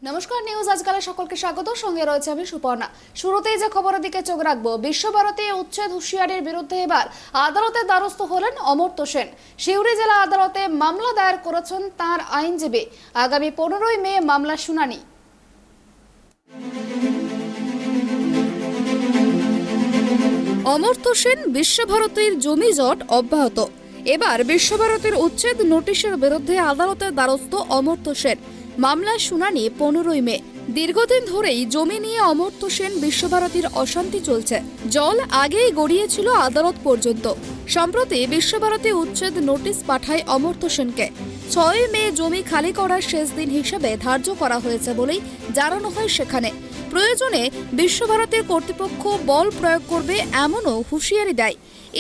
নমস্কার, নিউজ আজকালে সকলকে স্বাগত। সঙ্গে রয়েছে আমি সুপর্ণা। শুরুতেই যে খবরের দিকে চোখ রাখবো, বিশ্বভারতী উচ্ছেদ হুঁশিয়ারির বিরুদ্ধে এবার আদালতের দ্বারস্থ হলেন অমর্ত্য সেন। সিউড়ি জেলা আদালতে মামলা দায়ের করেছেন তার আইনজীবী। আগামী 15ই মে মামলা শুনানি। অমর্ত্য সেন বিশ্বভারতীর জমি জট অব্যাহত। এবার বিশ্বভারতীর উচ্ছেদ নোটিশের বিরুদ্ধে আদালতের দ্বারস্থ অমর্ত্য সেন। মামলার শুনানি 15ই মে। দীর্ঘদিন ধরেই জমি নিয়ে অমর্ত্য সেন বিশ্বভারতীর অশান্তি চলছে। জল আগেই গড়িয়েছিল আদালত পর্যন্ত। সম্প্রতি বিশ্বভারতী উচ্ছেদ নোটিশ পাঠায় অমর্ত্য সেনকে। 6 মে জমি খালি করার শেষ দিন হিসেবে ধার্য করা হয়েছে বলেই জানানো হয়। সেখানে প্রয়োজনে বিশ্বভারতীর কর্তৃপক্ষ বল প্রয়োগ করবে এমনও হুঁশিয়ারি দেয়।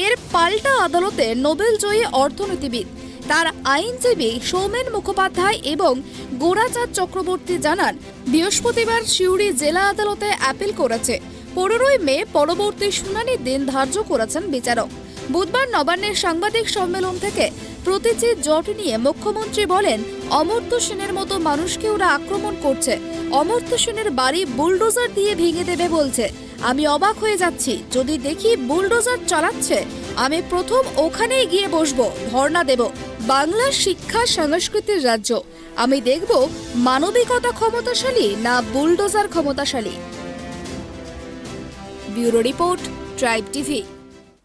এর পাল্টা আদালতে নোবেলজয়ী অর্থনীতিবিদ, তার আইনজীবী সৌমেন মুখোপাধ্যায় এবং গোরাচাঁদ চক্রবর্তী জানান, বৃহস্পতিবার সিউড়ি জেলা আদালতে অ্যাপিল করেছে। 15ই মে পরবর্তী শুনানির দিন ধার্য করেছেন বিচারক। বুধবার নবান্নের সাংবাদিক সম্মেলন থেকে প্রতিটি জট নিয়ে মুখ্যমন্ত্রী বলেন, অমর্ত্য সেনের মতো মানুষকে ওরা আক্রমণ করছে। অমর্ত্য সেনের বাড়ি বুলডোজার দিয়ে ভেঙে দেবে বলছে। আমি অবাক হয়ে যাচ্ছি। যদি দেখি বুলডোজার চালাচ্ছে, আমি প্রথম ওখানেই গিয়ে বসবো, ধর্ণা দেব। বাংলার শিক্ষা সংস্কৃতির রাজ্য। আমি দেখব মানবিকতা ক্ষমতাশালী না বুলডোজার ক্ষমতাশালী। Bureau report, tribe TV.